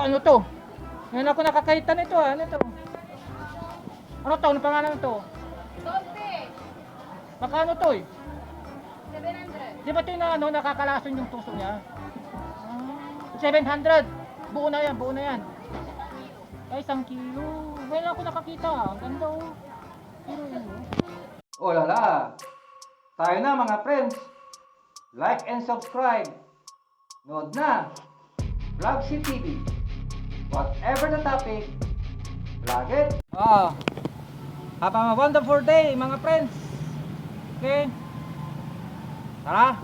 ano to? Ngayon ako nakakita nito ah. Ano to? Ano to? Ano pangalan nito? Solte. Magkano to eh? 700. Di ba ito yung ano, nakakalason yung tuso niya? 700. Buo na yan, buo na yan. Ay, 1 kilo. Ngayon ako nakakita. Ang ganda oh. Pero yun oh. Oh lala! Tayo na mga friends! Like and subscribe! Nood na! Vlogsi TV! Whatever the topic, vlog it! Have a wonderful day mga friends. Okay? Tara!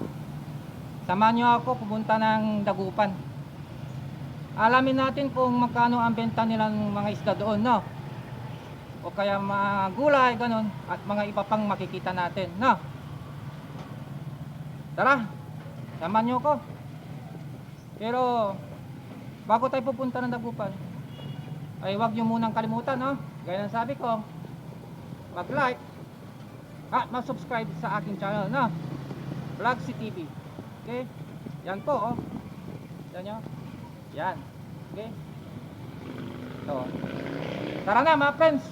Samahan nyo ako pumunta ng Dagupan. Alamin natin kung magkano ang benta nilang mga isda doon, no? O kaya mga gulay, ganun. At mga iba pang makikita natin, no? Tara! Samahan nyo ako. Pero bago tayo pupunta ng Dagupan, ay huwag nyo munang kalimutan, no? Gaya ng sabi ko, mag-like at mag-subscribe sa aking channel, no? Vlogsi TV. Okay? Yan po, oh. Yan nyo. Yan. Okay? So, tara na mga friends.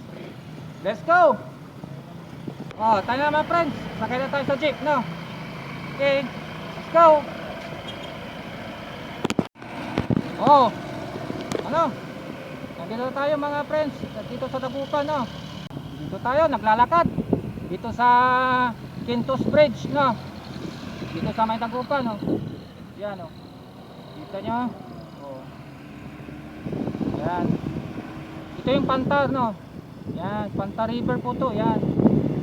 Let's go! Oh, tayo na mga friends. Sakay na tayo sa jeep, no? Okay. Let's go! Oh, ano? Nandito tayo mga friends, dito sa Dagupan, no? Dito tayo, naglalakad. Dito sa Quintos Bridge, no? Dito sa may Dagupan, no? Yan, no? Kita nyo? Oh. Yan. Ito yung Panta, no? Yan, Panta River po to, yan.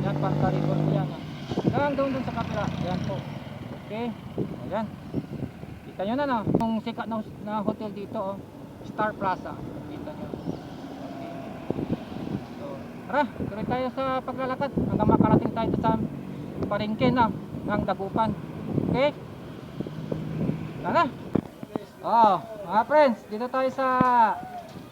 Yan, Panta River po yan, no? Hanggang doon sa kapila, yan po. Okay, ayan. Kita nyo na, no? Yung sikat na hotel dito, oh. Star Plaza. Kita nyo. Okay. So, tara, tuloy tayo sa paglalakad hanggang makarating tayo sa palengke na ng Dagupan. Okay? Tara. Oh, mga friends, dito tayo sa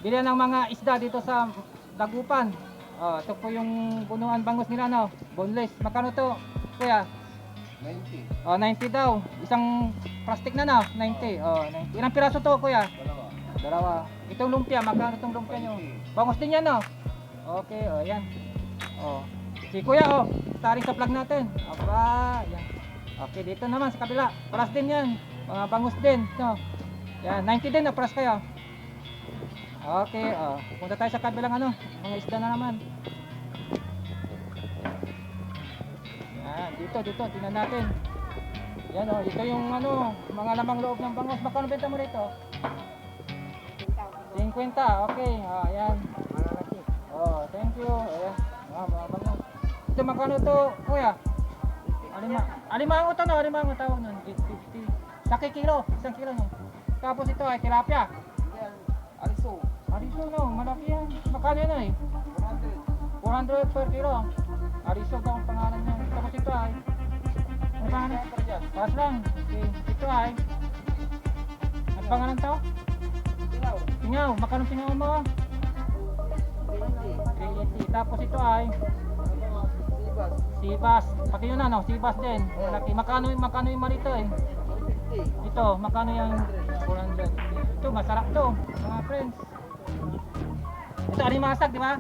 bilihan ng mga isda dito sa Dagupan. Oh, ito po yung bunuan bangus nila, no? Boneless. Magkano to, kuya? 90. Oh, 90 daw. Isang plastic na, no? 90. Oh, 90. Ilang piraso to, kuya? Dalawa. Itong lumpia, magkano itong lumpia nyo? Bangus din yan, no? Okay, oh, yan. Oh. Si kuya, oh. Taring sa vlog natin. Aba, yan. Okay, dito naman sa kabila. Paras din yan. Mga bangus din, no? Yan, 90 din na paras kayo. Okay, oh. Punta tayo sa kabilang ano, mga isda na naman. Yan, dito, tingnan natin. Yan, oh. Ito yung ano, mga lamang loob ng bangus. Magkano benta mo rito? 50, okay. Ah, ayan. Oh, thank you. Ayan. Ah, mga bangus. Ito magkano to, kuya? Alimango to, no? Alimango tawag nun. 850. Sa kilo, 1 kilo, no? Tapos ito ay tilapia. Aliso. Ariso, no? Malaki yan. Magkano yan, eh? 400 per kilo. Ariso daw ang pangalan niya. Tapos ito ay ano pangalan? Pas lang. Okay. Ito ay ang pangalan to? Tingaw. Magkano tingaw mo? 380. Tapos ito ay Sibas. Pati yun na, no? Sibas din. Malaki. Magkano yung malito, eh? Ito, magkano yung 400? Ito, masarap to, mga friends. Ito, alimasag, di ba?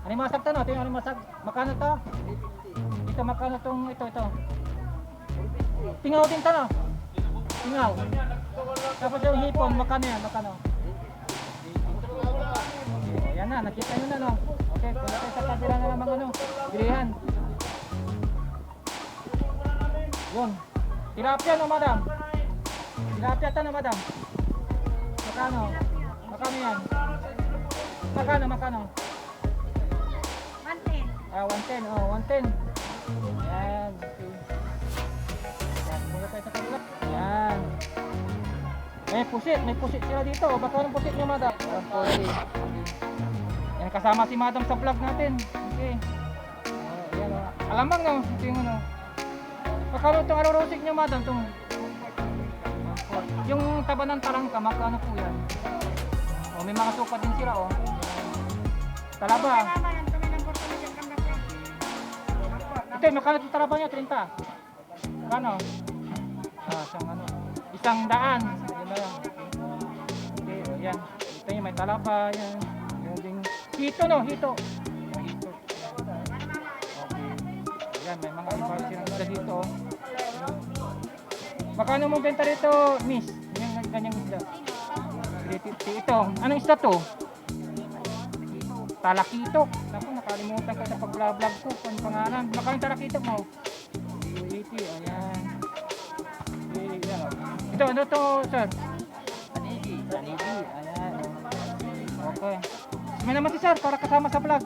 Alimasag to, no? Ito yung alimasag. Magkano to? Ito, magkano tong ito? Tingaw din to, no? Tingaw. Tapos yung hipon, magkano yan? Magkano? O, yan na, nakita nyo na, no? Okay, kung natin sa kabila na namang ano, bilihan. Yun. Tilapia, no, madam? Tilapia to, no, madam? Magkano? Magkano yan? Magkano? 110. 110, oh, 110. Yan, okay. Yan, mula tayo sa kabila. Yan. May pusit sila dito. Baka anong pusit nyo, madam? Okay. Yan, kasama si madam sa vlog natin. Okay. Yan, alamang, no? Ito yung ano. Magkano itong arorosik nyo, madam? Yung taba ng tarangka, magkano po yan? Oh, may mga sukat din sila, oh. Talaba. Ito, magkano itong talaba nyo? 30. Magkano? Isang ano? 100. Yun na lang. Okay, Yan. Ito yung may talapa. Yan. Yan ding hito, no? Hito. Yung hito. Okay. Yan, may mga iba silang isda dito. Oh. Magkano mo benta rito, miss? Yung ganyang isda. 350 ito. Anong isda to? Talakitok. Naku, nakalimutan ko sa pag-vlog ko. Ano pangalan? Magkano yung talakitok mo? 380. Ayan. Okay, yan. Ito, ano to, sir? Tanigi. Tanigi. Ayan. Okay. May naman si sir para kasama sa vlog.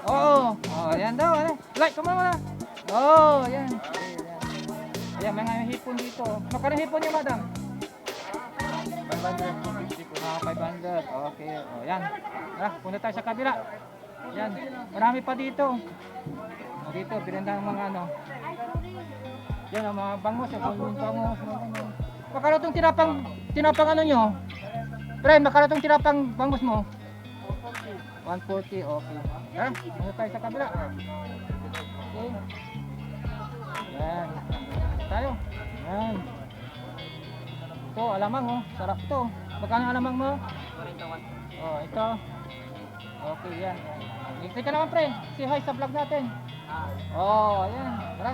Oo. Oh, ayan daw. Ano? Like ko muna. Oh, ayan. Ayan, may nga hipon dito. Magkano hipon niyo, madam? 500. 500. Okay. Oh, yan. Punta tayo sa kabila. Yan. Marami pa dito. Oh, dito, binenta ng mga ano. Yan, ang mga bangus. Yung bangus. Magkano itong tinapang ano nyo? Friend, magkano itong tinapang bangus mo? 140. Okay. Punta tayo sa kabila. Okay. Yan. Tayo. Yan. Ito, alamang oh. Sarap to. Magkano alamang mo? 41. Oh, ito. Okay, yan. Ikit ka naman, pre. Say hi sa vlog natin. Oh, ayan. Tara.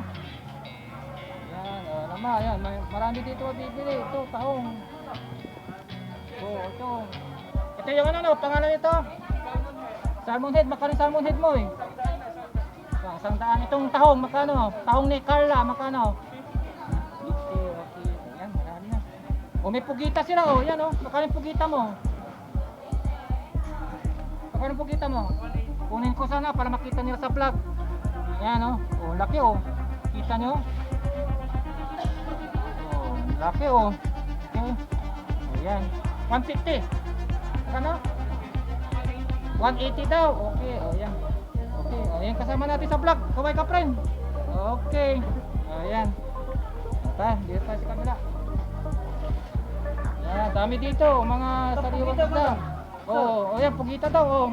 Yan, alamang. Ayan. Marami dito bibili. Ito, tahong. Oh, ito. Ito yung ano, no? Pangalan nito? Salmon head. Magkano yung salmon head mo eh? 100. Itong tahong, magkano? Tahong ni Carla, magkano? 50, okay. Yan, marami na. O may pugita sila, oh. Yan, oh. Magkano yung pugita mo? Magkano yung pugita mo? Kunin ko sana para makita nila sa vlog. Yan, oh. Oh, laki, oh. Kita nyo? Oh, laki, oh. Okay. Oh, yan. 150. Magkano? 180 daw. Okay, oh, yan. Okay, ayan kasama natin sa vlog. Kaway ka, friend. Okay. Ayan. Dito tayo sa kabila. Ayan, dami dito. Mga sariwang isda. Ayan, pugita daw.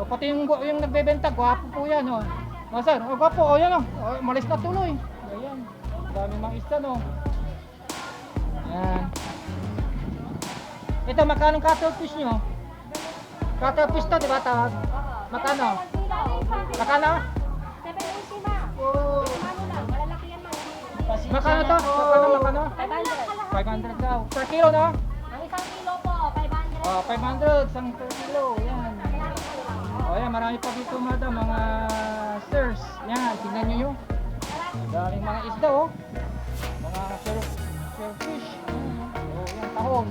Pati yung nagbebenta, gwapo po yan. Sir, gwapo. Ayan, malis na tuloy. Ayan. Dami mga isda, no. Ayan. Ito, magkano cuttlefish nyo? Cuttlefish to, di ba tawag? Magkano? Magkano? 780 ma. Oh. Ano lang, malalaki yan ma. Makano to? Makano? 500 daw. Per kilo, no? Ang isang kilo po, 500. Oh, 500. Isang per kilo. Yan. Oh, yan. Marami pa dito, madam. Mga sirs. Yan. Tingnan nyo yun. Daling mga isda, oh. Mga shellfish. Oh, yan. Tahong.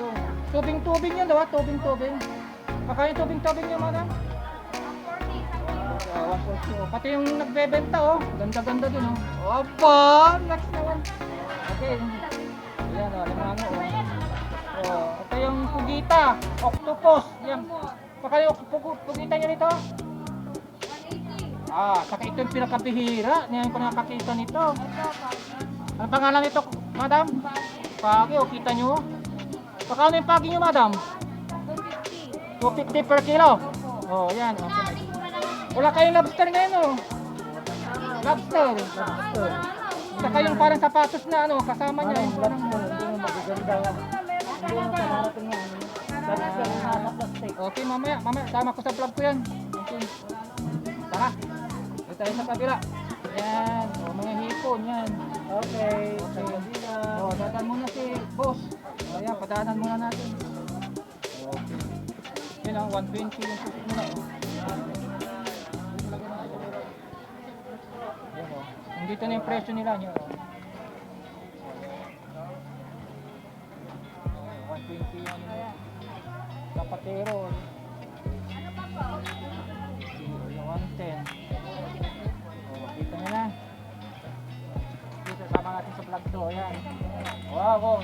Yun. Tubing-tubing yan, daw. Tubing-tubing. Makaya yung tubing-tubing nyo, madam? 140. Pati yung nagbebenta, oh. Ganda-ganda din, oh. Opa! Next naman. Okay. Ayan, oh. Limango, oh. Oh, ito yung pugita. Octopus. Yan. Baka yung pugita nyo nito? 180. Saka ito yung pinakabihira. Ngayon ko nakakita nito. Ano pangalan nito, madam? Pagi, oh. Kita nyo? Baka ano yung pagi nyo, madam? 250. 250 per kilo. Oh, yan. Okay. Wala kayong lobster ngayon, oh. Lobster. Saka yung parang sapatos na ano, kasama niya. Yung parang magaganda. Okay, mamaya, sama ko sa vlog ko yan. Okay. Tara. Dito tayo sa kabila. Yan. O, mga hipon, yan. Okay. O, dadaan muna si boss. O, yan, padaanan muna natin. Okay. Yun ang 120 yung susit muna, o. Dito na yung presyo nila niyo. 120 yan. Kapatero. Yung 110. Kita nyo na. Dito sama natin sa vlog to. Ayan. Wow.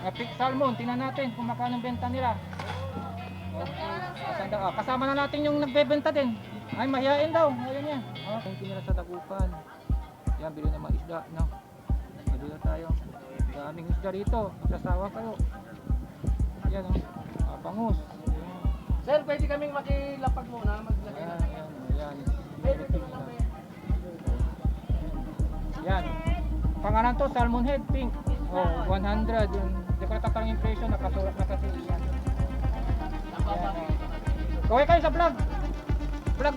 Epic salmon. Tingnan natin kung magkano benta nila. Okay. Kasama na natin yung nagbebenta din. Ay, mahihain daw. Ayun yan. Thank you nila sa Dagupan. Yan, bili na mga isda. No? Bili na tayo. Daming isda rito. Magsasawa kayo. Yan, bangus. Sir, pwede kaming makilapag muna. Maglagay na. Yan. Yan. Pangalan to, salmon head, pink. Oh, 100 yun. Hindi ko natatanong yung presyo, nakasulat na kasi yan. Kaway kayo sa vlog. Vlog.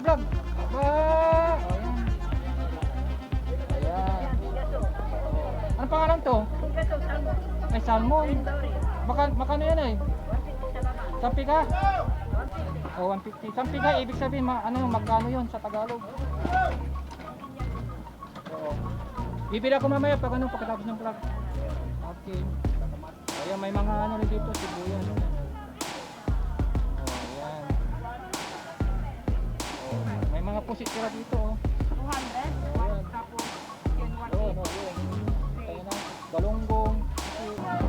Ba! Oh, yan. Ayan. Anong pangalan to? Ay, salmon. Makano yan eh? Sampi ka? Oh, 150. Sampi ka, ibig sabihin, magkano yun sa Tagalog? Oo. Bibili ako mamaya pag pagkatapos ng vlog. Okay. Ayan, may mga rin dito, sibuyas. Oh, ayan. Oh, may mga pusit sila dito, oh. 200. Ayan. Tapos, yun, Oh, no, yun. Ayan na, galunggong. Ayan.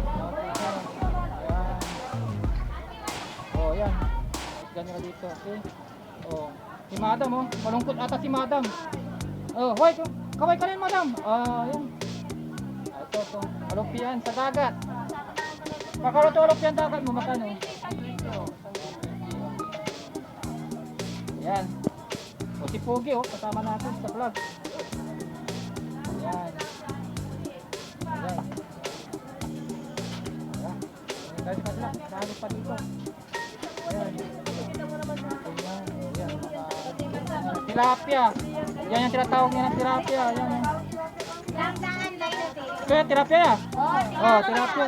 Oh, ayan. Ganyan na dito, okay. Oh, si Madam, oh. Malungkot ata si Madam. Oh, hoy, kaway ka rin, Madam. Ayan. Ito. Alumpian sa dagat. Kakaroon to alumpian dagat mo, makano? Ayan. O si Pogi, oh, kasama natin sa vlog. Ayan. Ayan. Ayan. Dali pa sila. Dali pa dito. Ayan. Ayan. Ayan. Tilapia. Yan yung tinatawag niya ng tilapia. Ayan. Langdaan lang natin. Kaya tilapia. Oh, Oh, tilapia.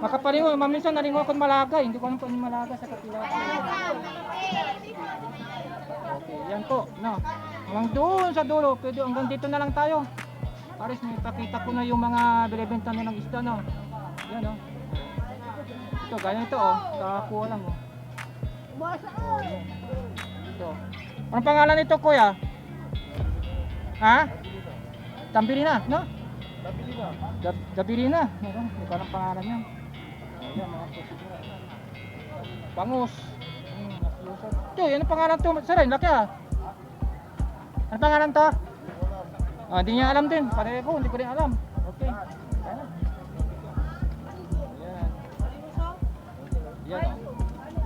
Makapalingo, maminsan nalingo ako ng malaga. Hindi ko alam kung ano malaga sa tilapia. Okay, yan po. No. Hanggang doon sa dulo, pwede hanggang dito na lang tayo. Paris, may pakita ko na yung mga binibenta nilang isda, no. Yan, oh. Ito, ganyan ito, oh. Kakakuha lang, oh. Oh, yan. Ito. Anong pangalan nito, kuya? Ha? Tambirina, no? Gabilina. Ito ang pangalan niya. Ayan, mga pusit. Bangus. Ito, yan ang pangalan to. Saray, laki ah. Ano pangalan to? Hindi niya alam din. Pareho ko, hindi ko rin alam. Okay. Ayan. Ayan. Ayan.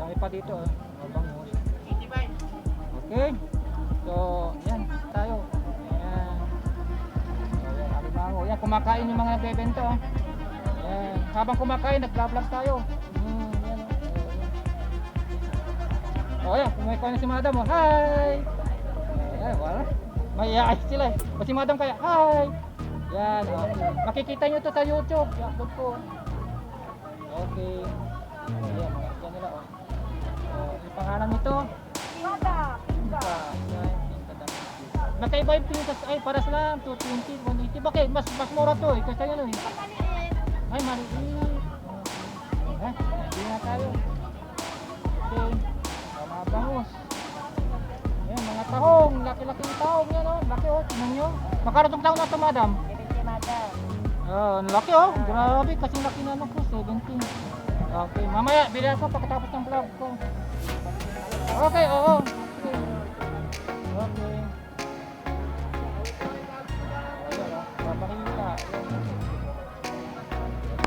Dami pa dito. Mga bangus. Okay. So, yan. Tayo. Ayan. Ayan, alimango. Ayan, kumakain yung mga nagbebenta. Ayan. Habang kumakain, nag-vlog tayo. Ayan. Oh, ayan. Kumakain na si Madam. Oh. Hi! Ayan, wala. May iayos sila eh. O si Madam kaya, hi! Yan, okay. Makikita nyo to sa YouTube. I-upload ko. Okay. Ayan, makikita nila oh. Yung pangalan nito. Magkaiba yung pintas ay para lang 220, 180. Bakit? Mas mura to eh. Kasi ano eh. Ay, maliit. Hindi na tayo. Okay. Mga bangus. Ayan, mga tahong. Laki-laki tahong yan oh. Laki oh. Tingnan nyo. Makaratong taon na to, Madam? 70, Madam. Laki oh. Grabe. Kasing laki na ko. 17. Okay. Mamaya, bili ako pagkatapos ng vlog ko. Okay, oo. Okay. Okay. Ayan oh. Papakita.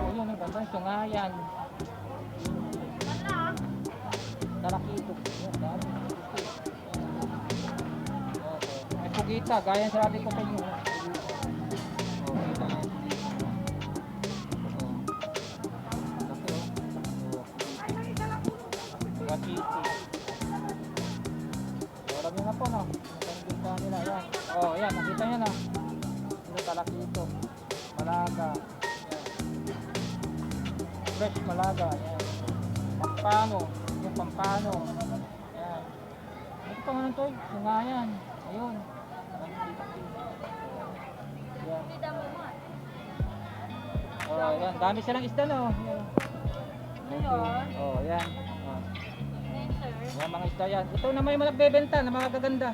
Ayun, ang ganda yung sungayan. Talakito. Ayan, dami. Okay. May pugita. Gaya sa ating ko sa inyo. Okay, dami. Laki oh. 180. Alam nyo na po, no? Nakikita nila, yan. Oh, ayan, nakita nyo na. Ito talakito. Malaga. Ayan. Fresh malaga. Ayan. Pampano. Yung pampano. Ayan. Ito pa nga to, sungayan. Ayun. Ayan. Oh, ayan. Dami silang isda, no? Ayan. Okay. Oh, ayan. Oh. Yan mga isda yan. Ito naman yung nagbebenta na mga gaganda.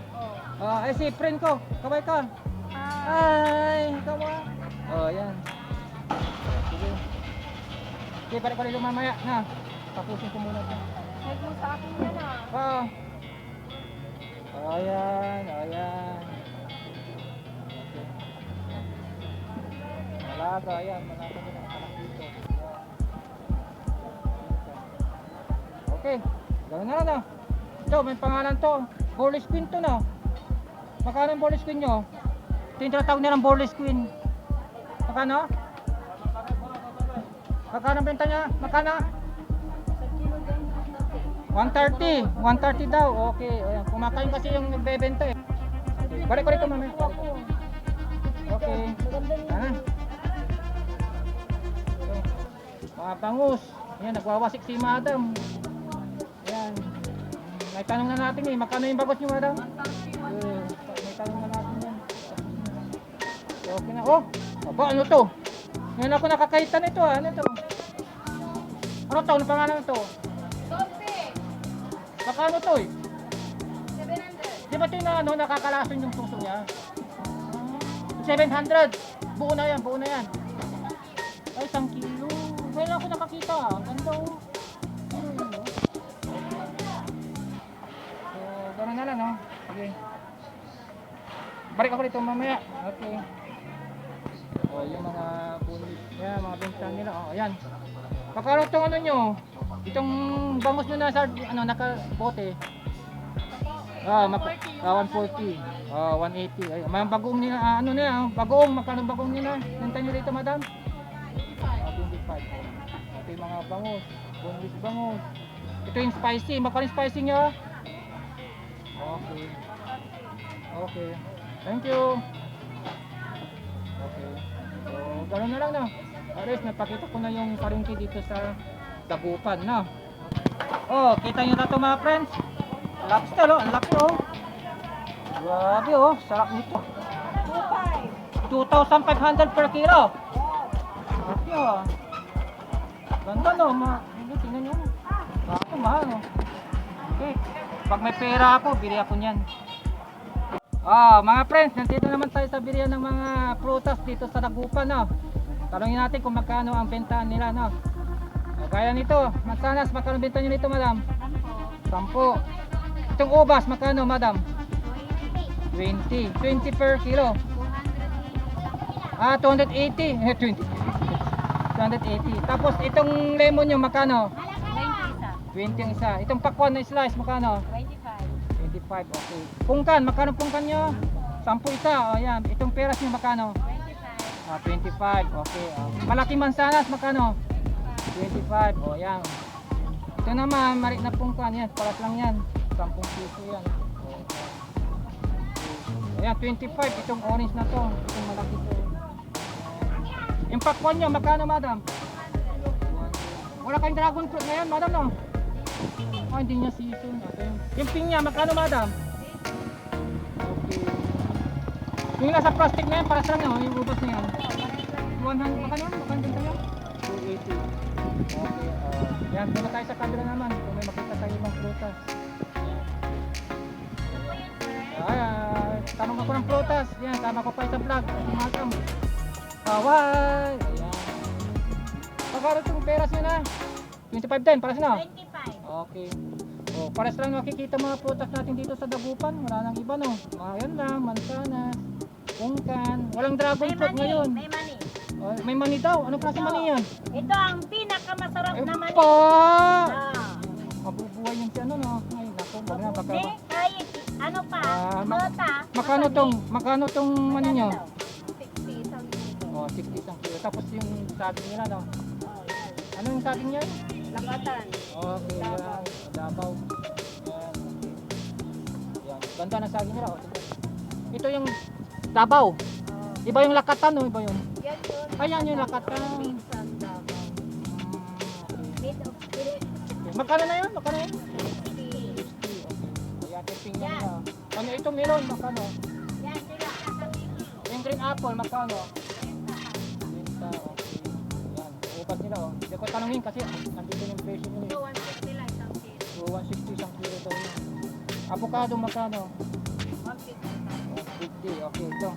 Ay si friend ko. Kaway ka. Hi. Kawa. Oh yan. Sige. Okay, balik ko rin mamaya na. Tapusin ko muna ito. Nag mo sa akin yan ah. Oo. Ayan. Ayan. Okay. Malaga. Ayan. Malaga din ang anak dito. Okay. Gawin na na. Ito, may pangalan to. Borlis Queen to na. Magkano yung Borlis Queen nyo? Ito yung tinatawag nilang Borlis Queen. Magkano? Magkano ang benta niya? Magkano? Sa kilo din. 130. 130 daw. Okay. Ayan. Kumakain kasi yung nagbebenta eh. Okay. Balik ko rito mamaya. Okay. Ano? Mga bangus. Ayan, nagwawasik si madam. Ayan. May tanong na natin eh. Magkano yung bagos niyo, madam? May tanong na natin yan. Okay na. Oh! Aba, ano to? Ngayon ako nakakita nito ah. Ano to? Ano to? Ano pangalan nito? Sope. Magkano to eh? 700. Di ba ito yung ano, nakakalason yung suso niya? 700. Buo na yan, buo na yan. Ay, 1 kilo. Ngayon ako nakakita. Ang ganda oh. Ano yun oh? So, gano'n na lang no? Sige. Balik ako dito mamaya. Okay. O, yung mga pulis. Yan, mga benta nila. O, ayan. Pagkaroon itong ano nyo. Itong bangus nyo na sa ano, nakabote. 140. 180. Ay, may bagong nila, ano nila, bagong, magkano bagong nila? Nantay nyo dito, madam? 25. Ito yung mga bangus. Boneless bangus. Ito yung spicy. Magkano yung spicy nyo? Okay. Okay. Thank you. Okay. So, gano'n na lang no. At least, napakita ko na yung palengke dito sa Dagupan, no? Oh, kita nyo na ito mga friends. Lobster, oh. Ang laki, oh. Grabe, oh. Sarap nito. 2,500 per kilo. Grabe, oh. Ganda, no? Hindi, tingnan nyo. Grabe, mahal, no? Okay. Pag may pera ako, bili ako niyan. Mga friends, nandito naman tayo sa bilihan ng mga prutas dito sa Dagupan, no? Tanungin natin kung magkano ang bentahan nila, no? Kaya nito, mansanas, magkano benta nyo nito, madam? 10. Itong ubas, magkano, madam? 20. 20 per kilo. 280. 20. 280. Tapos itong lemon nyo, magkano? 20 ang isa. Itong pakwan na slice, magkano? 25, okay. Pungkan, magkano pungkan nyo? 10 isa, o yan. Itong peras nyo, magkano? 25, okay. Malaki mansanas, magkano? 25, o yan. Ito naman, maliit na pungkan, yan. Paras lang yan. 10 piso yan. Ayan, 25. Itong orange na to. Itong malaki to. Yung pakwan nyo, magkano, madam? Wala kayong dragon fruit ngayon, madam, no? Hindi niya season. Okay. Yung pinya, magkano, madam? Okay. Yung nasa plastic na yan, para sa lang, yung ubas na yan. 100, magkano? Magkano din tayo? 280. Okay. Yan, doon na tayo sa kabila naman. Kung may makita tayo ibang prutas. Tanong ako ng prutas. Yan, tama ko pa sa vlog. Madam. Kaway. Ayan. Magkano itong peras nyo na? 25 din, paras na? 25. Okay. Paras lang makikita mga prutas natin dito sa Dagupan. Wala nang iba, no? Ayan lang, mansanas, pungkan. Walang dragon fruit ngayon. May mani. May mani daw. Anong klase mani yan? Ito ang pinakamasarap na mani. Pa! Ah. Mabubuhay yun si ano, no? Ay, naku, wag na, baka Hindi, kahit ano pa, mata. Makano tong mani nyo? 60 isang kilo. 60 isang kilo. Tapos yung saging nila, no? Ano yung saging nyo? Lakatan. Okay, yan. Dabaw. Yan, okay. Yan. Ganda ng saging nila, oh. Ito yung Dabaw. Iba yung lakatan, no? Iba yun. Yan yun. Ayan yung lakatan. Minsan Davao. Made of Philippines. Magkano na yun? Magkano yun? 60. 60. Okay. Ayan, tipping Yan. nila. Ano ito melon? Magkano? Yan, sila. Yung green apple, magkano? 20, okay. Yan, upas nila, oh. Hindi ko tanongin kasi nandito yung presyo nila. Ito, 150 lang isang kilo. So, 160 isang kilo daw yun. Avocado, magkano? 150. 150, okay, ito.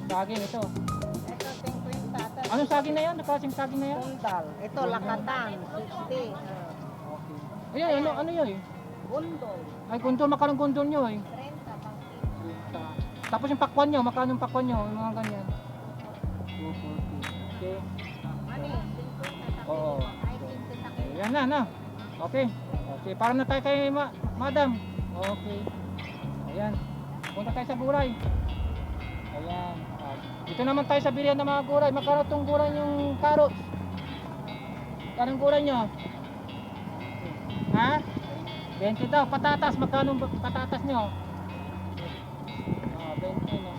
Saging, ito. Ito, 50 tata. Anong saging na yan? Nakasing saging na yan? Kundal. Ito, lakatan. 60. Okay. Ayan, ano yun eh? Bundol. Ay, gundol, magkano gundol nyo eh? 30 pang kilo. Tapos yung pakwan nyo, magkano yung pakwan nyo? Yung mga ganyan. 240. Okay. Mani, 50 sa Oo. kilo. Ay, 50 sa kilo. Ayan na. Okay. Okay, para na tayo kay madam. Okay. Ayan. Punta tayo sa gulay. Ayan. Dito naman tayo sa bilihan ng mga gulay. Magkano itong gulay yung carrots? Anong kulay nyo? Ha? 20 daw. Patatas, magkano patatas nyo? 20 no.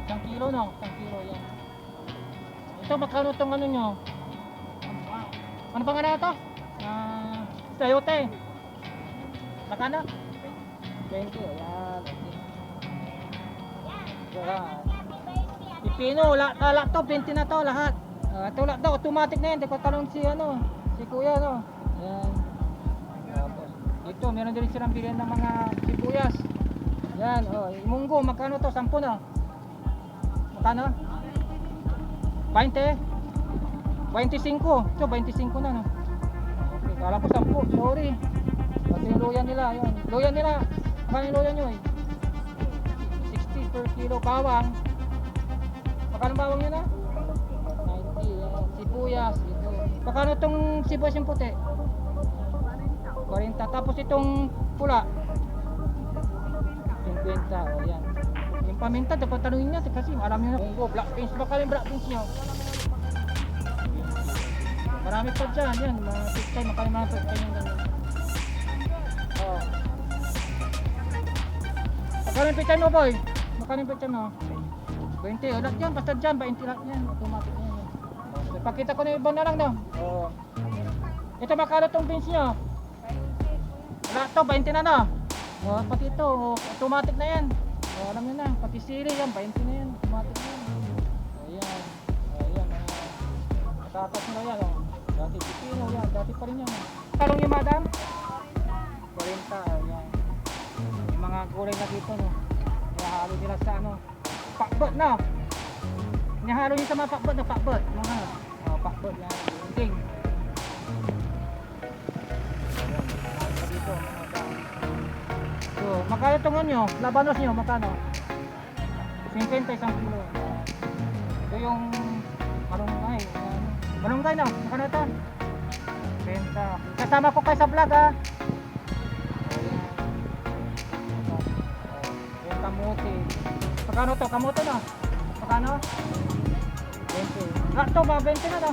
1 kilo no? 1 kilo yan. Ito, magkano itong ano nyo? Ano pang ano ito? Sayote. Magkano? 20, ayan. Okay. Pipino, lahat to, 20 na to lahat. Ito lahat daw, automatic na yan. Hindi ko tanong si kuya no. Ayan. Tapos, dito, meron din silang bilhin ng mga sibuyas. Yan, munggo, magkano to? 10 na. Magkano? 20? 25. Ito, 25 na no. Okay, kala ko 10. Sorry. Pati yung luya nila, yun. Luya nila, magkano yung luya nyo eh? 60 per kilo. Bawang. Magkano bawang yun ah? 90. Yan. Sibuyas. Ito. Magkano itong sibuyas yung puti? 40. Tapos itong pula? 50. O yan. Yung paminta, dapat tanungin niya kasi alam nyo na. Munggo, black beans. Baka yung black beans nyo. Marami pa dyan. Yan, mga pichay. Makali mga pichay yung ganyan. Oh. Magkano yung pichay mo boy? Magkano yung pichay mo? 20. Ulat yan. Basta dyan. 20 lahat yan. Automatic yan. So, pakita ko na yung ibang na lang no. Oh. Ito magkano itong beans nyo? Lahat to. 20 na no. Oh, pati ito, automatic na yan. Oh, alam nyo na, pati sili yan, 20 na yan, automatic na yan. Ayan, ayan, matatas na yan. Oh. Dati pipino yan, dati pa rin yan. Talong yung madam? 40, ayan. Yung mga gulay na dito, no. Nihalo nila sa pakbot, no. Nihalo nila sa mga pakbot, no, pakbot. Mga, pakbot yan, ting. Ayan, dito, so, magkano itong nyo? Labanos nyo, magkano? 50 isang kilo. Ito yung malunggay. Malunggay na, magkano ito? 50. Kasama ko kayo sa vlog ha. Yung kamuti. Magkano ito? Kamuti na. Magkano? 20. Ito, mga 20 na no.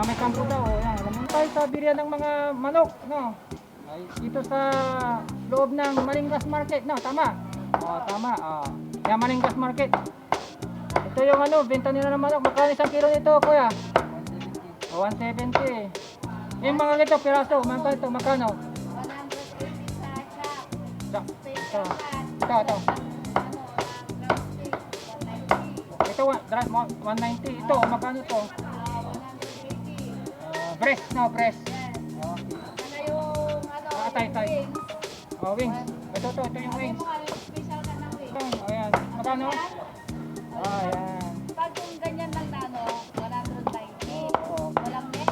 May kampo daw. Ayan. Alam mo tayo sa biriyan ng mga manok. No? Dito sa loob ng Malingas Market, no? Tama? Tama. Yan, Malingas Market. Ito yung benta nila ng manok. Magkano isang kilo nito, kuya? 170. Yung mga ganito, piraso, magkano ito? Magkano? 180 sa shop. Ito. Ito, 190. Ito, magkano ito? 180. Breast, no? Breast. Tay. Wings. Ito yung wings. Special na ng wings. Ayan. Magkano? Ayan. Pag kung ganyan lang na 190. Walang net.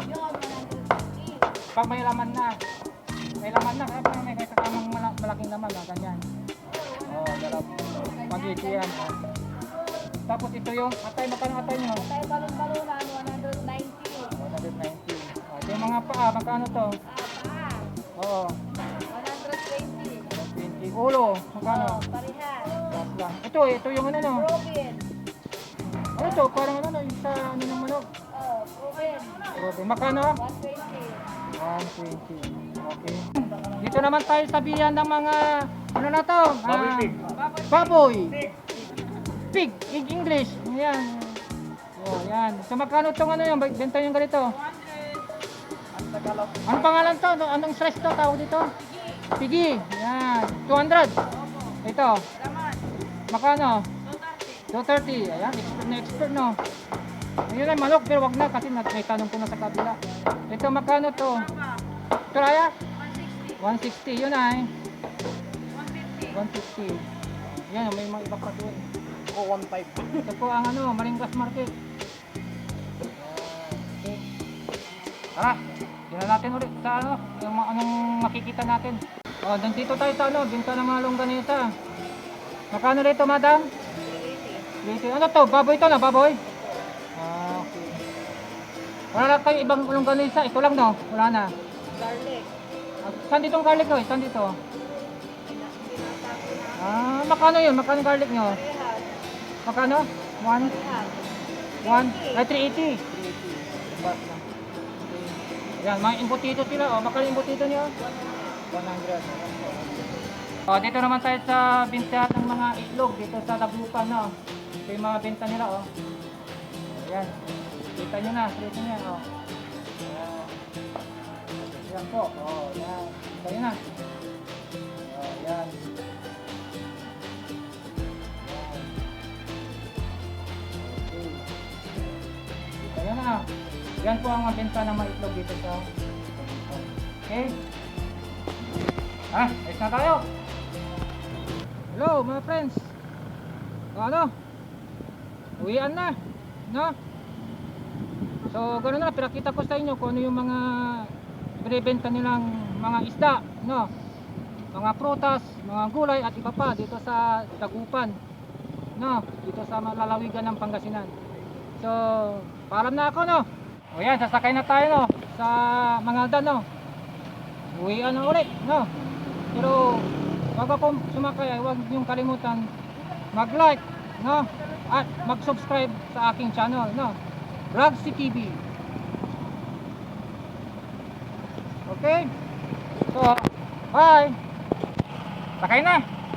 Yun, 150. Pag may laman na. Kaya may kasamang malaking laman na ganyan. Darap. Pag-ito yan. Tapos ito yung atay. Magkano atay nyo? Tayo balon-balonan, 190. 190. Ito yung mga paa. Magkano to? Oo. 120. 20. Ulo. Magkano? Parihan. Last lang. Ito yung no? Robin. Ano to? Parang yung sa ng manok. Robin. Okay. Magkano? 120. 120. Okay. Dito naman tayo sa biyan ng mga na to? Baboy. Pig. In English. Ayan. Yan. So magkano itong yung benta yung ganito? Anong pangalan to? Anong stress to? Tawag dito? Pigi. Yan. 200. Ito. Makano? 230. Ayan. Expert no. Ayun ay manok pero wag na kasi may tanong ko na sa kabila. Ito magkano to? Ito raya? 160. Yun ay. 150. Yan. May mga iba pa doon. O 1.5. Ito po ang Malingas Market. Okay. Tara. Tingnan natin ulit sa yung anong makikita natin. Nandito tayo sa binta ng mga longganisa. Magkano rito, madam? 80. Ano to? Baboy to na, baboy? Okay. Wala na kayo ibang longganisa. Ito lang no? Wala na. Garlic. Saan dito ang garlic ko? Saan dito? Magkano yun? Magkano garlic nyo? Parihan. Magkano? 1? 1? Ay, 380. 380. bus na. Okay. Yan, mga imbutido sila. O, magkano imbutido niya? 100. O, dito naman tayo sa bintahan ng mga itlog dito sa Dagupan, no? Ito yung mga benta nila, o. Ayan. Kita nyo na, kita nyo, o. Ayan. Ayan po, o, ayan. Kita nyo na. O, ayan. Ayan na. Yan po ang mabenta ng mga itlog dito sa. Okay? Ayos na tayo. Hello mga friends. Ano? Uwian na. No? So, gano'n na. Pinakita ko sa inyo kung ano yung mga binibenta nilang mga isda. No? Mga prutas, mga gulay at iba pa dito sa Dagupan. No? Dito sa lalawigan ng Pangasinan. So, paalam na ako, no? O yan, sasakay na tayo, no? Sa Mangaldan, no? Uwian na ulit, no? Pero, bago ako sumakay, huwag niyong kalimutan mag-like, no? At mag-subscribe sa aking channel, no? Vlogsi TV. Okay? So, bye! Sakay na!